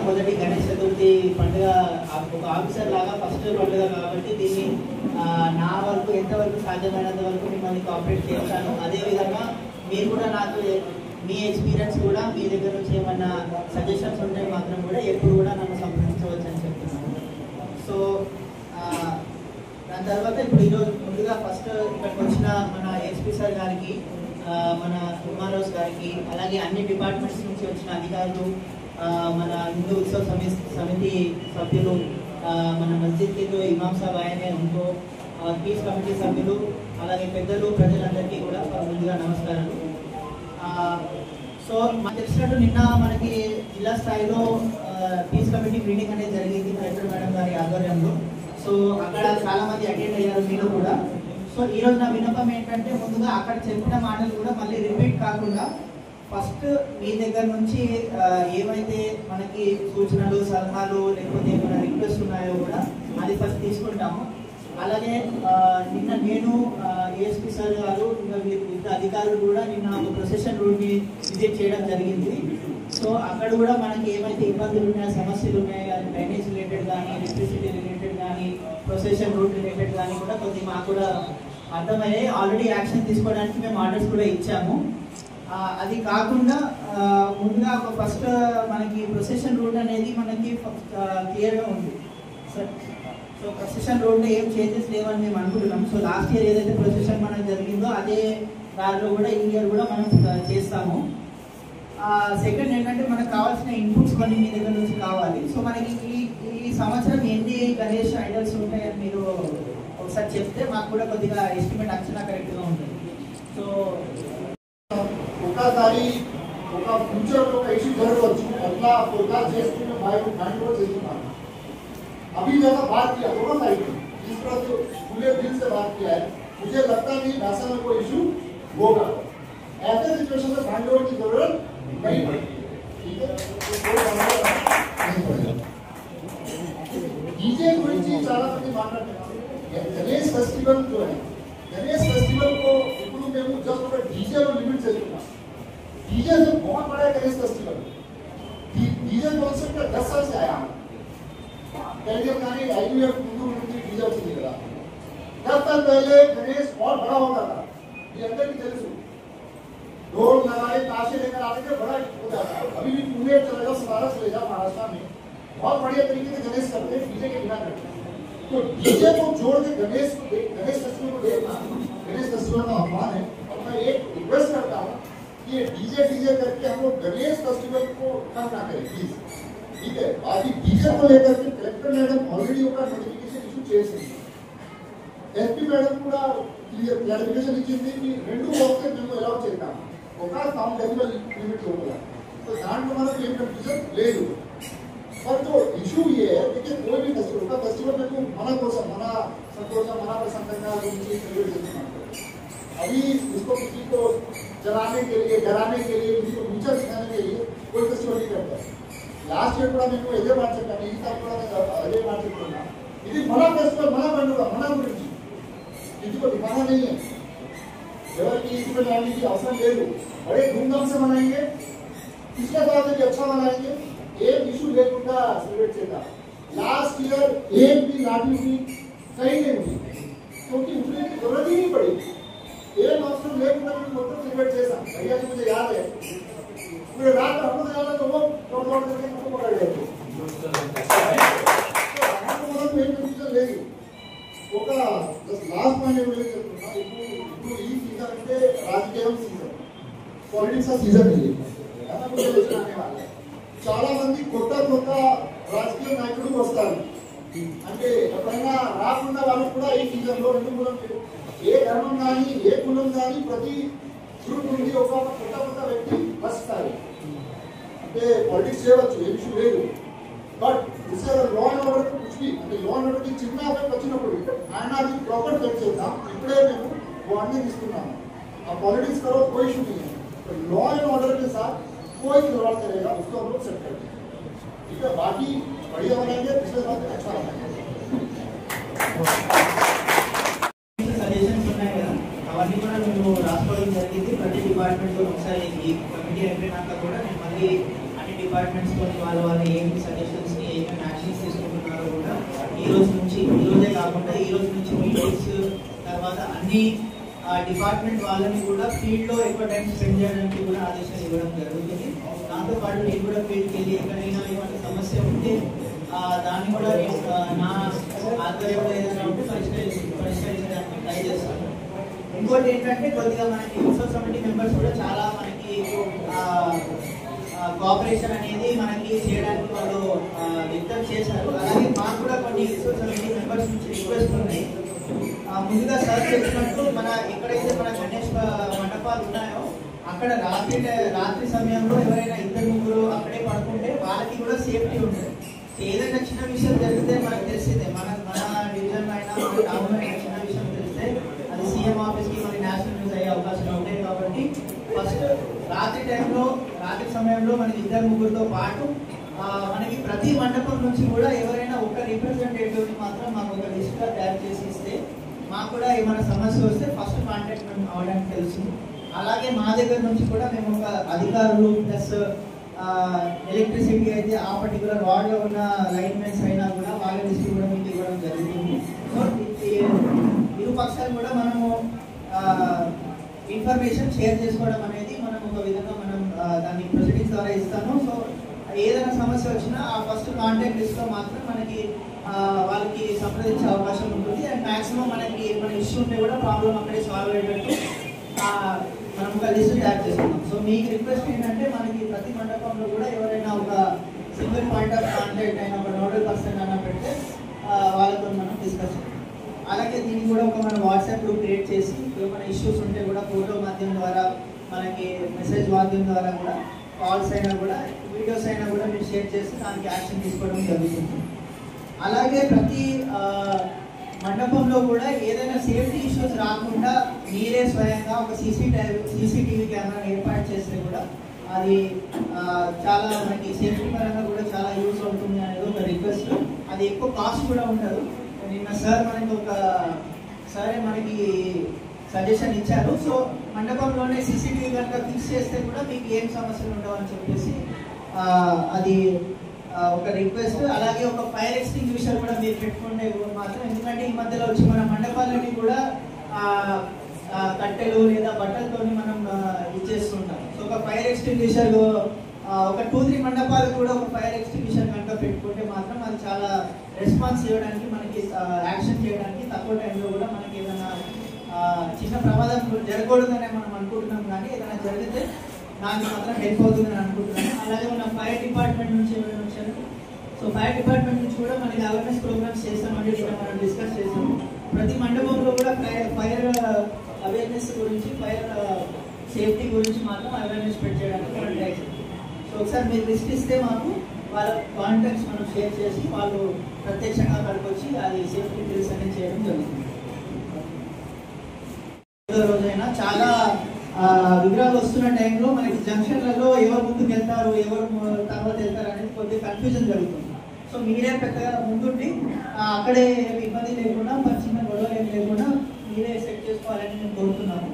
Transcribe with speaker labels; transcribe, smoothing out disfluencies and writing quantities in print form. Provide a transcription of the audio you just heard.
Speaker 1: మొదటి గణేష్ చతుర్థి పండుగ ఒక ఆఫీసర్ లాగా ఫస్ట్ పండుగ కాబట్టి దీన్ని నా వరకు ఎంతవరకు సాధ్యమైనంత వరకు మిమ్మల్ని కోఆపరేట్ చేస్తాను. అదేవిధంగా మీరు కూడా నాకు మీ ఎక్స్పీరియన్స్ కూడా మీ దగ్గర నుంచి ఏమన్నా సజెషన్స్ ఉంటే మాత్రం కూడా ఎప్పుడు కూడా నన్ను సంప్రదించవచ్చు అని చెప్తున్నాను. సో దాని తర్వాత ఇప్పుడు ఈరోజు ముందుగా ఫస్ట్ ఇక్కడికి వచ్చిన మన ఎస్పీ సార్ గారికి, మన కుమారోస్ గారికి, అలాగే అన్ని డిపార్ట్మెంట్స్ నుంచి వచ్చిన అధికారులు, మన హిందూ ఉత్సవ సమితి సభ్యులు, మన మస్జిద్ కి ఇమాం సాబ్ ఆయనే ఉంటూ పీస్ కమిటీ సభ్యులు, అలాగే పెద్దలు, ప్రజలందరికీ కూడా ముందుగా నమస్కారాలు. సో మనకు తెలిసినట్టు నిన్న మనకి జిల్లా స్థాయిలో పీస్ కమిటీ మీటింగ్ అనేది జరిగింది కలెక్టర్ మేడం గారి ఆధ్వర్యంలో. సో అక్కడ చాలా మంది అటెండ్ అయ్యారు, మీరు కూడా. సో ఈరోజు నా విన్నపం ఏంటంటే, ముందుగా అక్కడ చెప్పిన మాటలు కూడా మళ్ళీ రిపీట్ కాకుండా ఫస్ట్ మీ దగ్గర నుంచి ఏవైతే మనకి సూచనలు, సలహాలు, లేకపోతే ఏమైనా రిక్వెస్ట్ ఉన్నాయో కూడా అది ఫస్ట్ తీసుకుంటాము. అలాగే నిన్న నేను ఏఎస్పీ సార్ గారు ఇంకా వివిధ అధికారులు కూడా నిన్న ఒక ప్రొసెషన్ రూట్ని విజిట్ చేయడం జరిగింది. సో అక్కడ కూడా మనకి ఏమైతే ఇబ్బందులు ఉన్నాయో, సమస్యలు ఉన్నాయో, డ్రైనేజ్ రిలేటెడ్ కానీ, ఎలక్ట్రిసిటీ రిలేటెడ్ కానీ, ప్రొసెషన్ రూట్ రిలేటెడ్ కానీ కూడా కొద్దిగా మాకు కూడా అర్థమయ్యాయి. ఆల్రెడీ యాక్షన్ తీసుకోవడానికి మేము ఆర్డర్స్ కూడా ఇచ్చాము. అది కాకుండా ముందుగా ఒక ఫస్ట్ మనకి ప్రొసెషన్ రూట్ అనేది మనకి క్లియర్గా ఉంది సార్. సో ప్రొసెషన్ రోడ్లో ఏం చేంజెస్ లేవని మేము అనుకుంటున్నాం. సో లాస్ట్ ఇయర్ ఏదైతే ప్రొసెషన్ మనకు జరిగిందో అదే దారిలో కూడా ఈ ఇయర్ కూడా మనం చేస్తాము. సెకండ్ ఏంటంటే మనకు కావాల్సిన ఇన్పుట్స్ కొన్ని మీ దగ్గర నుంచి కావాలి. సో మనకి ఈ సంవత్సరం ఎన్ని గణేష్ ఐడల్స్ ఉంటాయని మీరు ఒకసారి చెప్తే మాకు కూడా కొద్దిగా ఎస్టిమేట్ అంచనా కరెక్ట్గా ఉంటుంది. సో
Speaker 2: ఒకసారి ఒక ఫ్యూచర్లో ఒక ఇష్యూ జరగవచ్చు, అట్లా ఫోర్కాస్ట్ చేసుకుని మైండ్ కూడా చేస్తున్నాను. अभी जैसा बात किया दोनों साइड में, जिस तरह से खुले दिल से बात किया है, मुझे लगता नहीं नासा में कोई इशू होगा. ऐसे सिचुएशन में बैंडोर की जरूरत नहीं पड़ेगी. ठीक है, डीजे गुరించి చాలా మంది మాట్లాడుతున్నారు. గణేష్ ఫెస్టివల్ जो है, गणेश फेस्टिवल को ఇప్పుడు మేము జస్ట్ ఒక डीजे లో లిమిట్ చేస్తున్నాం. डीजे से बहुत बड़ा है गणेश फेस्टिवल. डीजे कॉन्सेप्ट 10 साल से आया है. पहले गाने आईवीएफ हिंदू मंदिर डीजे వచ్చింది కదా. 10 साल पहले गणेश बहुत बड़ा होता था. ये अंदर की తెలుసు. ढोल नगाड़े ताशे लेकर आते थे, बड़ा होता था. अभी भी पुणे चले जाओ, बनारस ले जाओ, महाराष्ट्र में बहुत बढ़िया तरीके से गणेश करते हैं, डीजे के बिना करते हैं. तो डीजे को जोड़ के गणेश फेस्टिवल को देखना गणेश फेस्टिवल का आह्वान है. और मैं एक रिक्वेस्ट करता हूँ कि ये डीजे करके हम लोग गणेश फेस्टिवल को कम ना करें प्लीज. ठीक है, बाकी डीजे को लेकर के कलेक्टर मैडम ऑलरेडी ఒక నోటిఫికేషన్ ఇష్యూ చేసింది. ఎస్పీ మేడం కూడా క్లారిఫికేషన్ ఇచ్చింది कि రెండు వస్తే మేము అలౌ చేద్దాం ఒక సౌండ్ డెసిబెల్ లిమిట్ లోపల. तो దాంట్లో మనకు ఏం కన్ఫ్యూజన్ లేదు. पर जो इशू ये है कि कोई भी फेस्टिवल का फेस्टिवल में మన కోసం, మన సంతోషం, మన ప్రసన్నత గురించి సెలబ్రేట్ చేస్తున్నాం. अभी इसको किसी को जलाने के लिए, डराने के लिए, किसी को नीचा दिखाने के लिए कोई फेस्टिवल नहीं करता है. లాస్ట్ ఇయర్ కూడా మేము ఇదే మాట చెప్పాను, ఈసారి కూడా అదే మాట చెప్తున్నా. ఇది మన ఫెస్టివల్, మన పండుగ, మన గురించి. ఇదిగో దిఖానా नहीं है, ఎవరికి इसमें लाने की అవసరం లేదు. बड़े धूमधाम से मनाएंगे, पिछले साल से भी अच्छा मनाएंगे, एक इशू लेకుండా सेलिब्रेट చేద్దాం. लास्ट ईयर एक भी लाठी हुई कहीं नहीं हुई, क्योंकि उठने की जरूरत ही नहीं पड़ी. एक अवसर लेకుండా भी మొత్తం सेलिब्रेट చేసాం. भैया जी मुझे याद है पूरे रात में हमको जाना तो वो तोड़ करके हमको पकड़ लेते. तो हमको मतलब मेन कंफ्यूजन లేదు. ఒక లాస్ట్ మైండ్ ఏమీ చెప్తున్నా, ఇప్పుడు ఈ సీజన్ అంటే రాజకీయం సీజన్, పాలిటిక్స్ సీజన్ ఇది. చాలా మంది కొత్త రాజకీయ నాయకులు వస్తారు. అంటే ఎప్పుడైనా రాకుండా వాళ్ళు కూడా ఈ సీజన్ లో రెండు మూలం ఏ ధర్మం కానీ, ఏ కులం కానీ, ప్రతి గ్రూప్ నుండి ఒక కొత్త వ్యక్తి వస్తారు. అంటే पॉलिटिक्स చేయవచ్చు, ఏ ఇష్యూ లేదు. బట్ ఇసర లా అండ్ ఆర్డర్ कुछ भी అంటే లా అండ్ ఆర్డర్ కి చిన్న ఎఫెక్ట్ వచ్చినప్పుడు ఆయన అది ప్రాపర్ సెట్ చేద్దాం. ఇప్పుడే మేము వార్నింగ్ ఇస్తున్నాము, ఆ पॉलिटिक्स करो कोई इशू नहीं है. तो लॉ एंड ऑर्डर के साथ कोई खिलवाड़ करेगा उसको हम लोग सेट करेंगे. ठीक है, बाकी बढ़िया बनाएंगे, पिछले साल अच्छा बनाएंगे.
Speaker 1: రాసుకోవడం జరిగింది. ప్రతి డిపార్ట్మెంట్తో ఒకసారి ఈ కమిటీ అయిపోయినాక కూడా నేను మళ్ళీ అన్ని డిపార్ట్మెంట్స్తో వాళ్ళు ఏమి సజెషన్స్ని ఏమేమి యాక్షన్స్ తీసుకుంటున్నారో కూడా ఈరోజే కాకుండా ఈ రోజు నుంచి మీటింగ్స్ తర్వాత అన్ని డిపార్ట్మెంట్ వాళ్ళని కూడా ఫీల్డ్లో ఎక్కువ టైం స్పెండ్ చేయడానికి కూడా ఆదేశాలు ఇవ్వడం జరుగుతుంది. దాంతోపాటు నేను కూడా ఫీల్డ్కి వెళ్ళి ఎక్కడైనా ఏమైనా సమస్య ఉంటే దాన్ని కూడా నేను నా ఆధ్వర్యంలో ఏదైనా ఉంటే పరిష్కరించడానికి ట్రై చేస్తాను. ఇంకోటి ఏంటంటే కొద్దిగా మనకి యూసర్ కమిటీ మెంబర్స్ కూడా చాలా మనకి కోఆపరేషన్ అనేది మనకి చేయడానికి వాళ్ళు వ్యక్తం చేశారు. అలాగే మాకు కూడా కొన్ని యూసర్ కమిటీ మెంబర్స్ నుంచి రిక్వెస్ట్ ఉన్నాయి. ముందుగా సార్ చెప్పినట్టు మన ఎక్కడైతే మన గణేష్ మండపాలు ఉన్నాయో అక్కడ రాత్రి సమయంలో ఎవరైనా ఇద్దరు ముగ్గురు అక్కడే పడుకుంటే వాళ్ళకి కూడా సేఫ్టీ ఉంటుంది. ఏదైనా చిన్న విషయం జరిగితే మనకు తెలిసిందే, మన డివిజన్ అయినా మన టౌన్ అయినా చిన్న విషయం తెలిస్తే అది సీఎం ఆఫీస్కి మన నేషనల్ న్యూస్ అయ్యే అవకాశాలు ఉంటాయి. కాబట్టి ఫస్ట్ రాత్రి సమయంలో మనకి ఇద్దరు ముగ్గురితో పాటు మనకి ప్రతి మండపం నుంచి కూడా ఎవరైనా ఒక రిప్రజెంటేటివ్ని మాత్రం మాకు ఒక లిస్ట్గా తయారు చేసి ఇస్తే మాకు కూడా ఏమైనా సమస్య వస్తే ఫస్ట్ కాంటాక్ట్ మేము అవడానికి తెలుస్తుంది. అలాగే మా దగ్గర నుంచి కూడా మేము ఒక అధికారులు ప్లస్ ఎలక్ట్రిసిటీ అయితే ఆ పర్టికులర్ వార్డులో ఉన్న లైన్ మెన్స్ అయినా కూడా వాళ్ళ లిస్ట్ కూడా మీకు ఇవ్వడం జరుగుతుంది. సో ఇరు పక్షాలు కూడా మనము ఇన్ఫర్మేషన్ షేర్ చేసుకోవడం అనేది మనం ఒక విధంగా మనం దాన్ని ప్రొసీడింగ్స్ ద్వారా ఇస్తాము. సో ఏదైనా సమస్య వచ్చినా ఆ ఫస్ట్ కాంటాక్ట్ లిస్ట్లో మాత్రం మనకి వాళ్ళకి సంప్రదించే అవకాశం ఉంటుంది. అండ్ మ్యాక్సిమం మనకి ఏమైనా ఇష్యూ ఉంటే కూడా ప్రాబ్లం అక్కడే సాల్వ్ అయ్యేటట్టు మనం ఒక లిస్ట్ తయారు చేసుకుంటాం. సో మీకు రిక్వెస్ట్ ఏంటంటే మనకి ప్రతి మండపంలో కూడా ఎవరైనా ఒక సింగిల్ పాయింట్ ఆఫ్ కాంటాక్ట్ అయినా ఒక నోడల్ పర్సన్ అయినా పెడితే వాళ్ళతో మనం డిస్కస్ చేయాలి. అలాగే దీనికి కూడా ఒక మన వాట్సాప్ గ్రూప్ క్రియేట్ చేసి ఏమైనా ఇష్యూస్ ఉంటే కూడా ఫోటో మాధ్యమం ద్వారా మనకి మెసేజ్ మాధ్యమం ద్వారా కూడా కాల్స్ అయినా కూడా వీడియోస్ అయినా కూడా మీరు షేర్ చేసి దానికి యాక్షన్ తీసుకోవడం జరుగుతుంది. అలాగే ప్రతి మండపంలో కూడా ఏదైనా సేఫ్టీ ఇష్యూస్ రాకుండా మీరే స్వయంగా ఒక సీసీటీవీ కెమెరా ఏర్పాటు చేస్తే కూడా అది చాలా మనకి సేఫ్టీ పరంగా కూడా చాలా యూజ్ అవుతుంది అనేది ఒక రిక్వెస్ట్. అది ఎక్కువ కాస్ట్ కూడా ఉండదు. నిన్న సార్ మనకి సజెషన్ ఇచ్చారు. సో మండపంలోనే సీసీటీవీ కనుక ఫిక్స్ చేస్తే కూడా మీకు ఏం సమస్యలు ఉండవని చెప్పేసి అది ఒక రిక్వెస్ట్. అలాగే ఒక ఫైర్ ఎక్స్టింగ్విషర్ కూడా మీరు పెట్టుకుంటే మాత్రం, ఎందుకంటే ఈ మధ్యలో వచ్చి మన మండపాలని కూడా కట్టెలు లేదా బట్టలతో మనం ఇచ్చేస్తుంటాం. సో ఒక ఫైర్ ఎక్స్టింగ్విషర్ ఒక 2-3 మండపాలు కూడా ఒక ఫైర్ ఎక్స్టింగ్విషర్ కనుక పెట్టుకుంటే మాత్రం అది చాలా రెస్పాన్స్ చేయడానికి మనకి యాక్షన్ చేయడానికి తక్కువ టైంలో కూడా మనకి ఏదైనా చిన్న ప్రమాదం జరగకూడదనే మనం అనుకుంటున్నాం. కానీ ఏదైనా జరిగితే నాకు మాత్రం హెల్ప్ అవుతుందని అనుకుంటున్నాను. అలాగే మన ఫైర్ డిపార్ట్మెంట్ నుంచి ఎవరైనా వచ్చారు. సో ఫైర్ డిపార్ట్మెంట్ నుంచి కూడా మనకి అవేర్నెస్ ప్రోగ్రామ్స్ చేస్తామండి. ఇక్కడ మనం డిస్కస్ చేస్తాము. ప్రతి మండపంలో కూడా ఫైర్ అవేర్నెస్ గురించి, ఫైర్ సేఫ్టీ గురించి మాత్రం అవేర్నెస్ స్ప్రెడ్ చేయడానికి మనం ట్రై చేస్తాం. సో ఒకసారి మీరు లిస్ట్ ఇస్తే మాకు వాళ్ళ కాంటాక్ట్స్ మనం షేర్ చేసి వాళ్ళు ప్రత్యక్షంగా అక్కడికి వచ్చి అది సేఫ్టీ డ్రిల్స్ అనేది చేయడం జరుగుతుంది. రోజైనా చాలా విగ్రహాలు వస్తున్న టైంలో మనకి జంక్షన్లలో ఎవరు ముందుకు వెళ్తారు, ఎవరు తర్వాత వెళ్తారు అనేది కొద్దిగా కన్ఫ్యూజన్ జరుగుతుంది. సో మీరే పెద్దగా ముందుండి అక్కడే ఇబ్బంది లేకుండా చిన్న గొడవలు ఏం లేకుండా మీరే సెట్ చేసుకోవాలని నేను కోరుతున్నాను.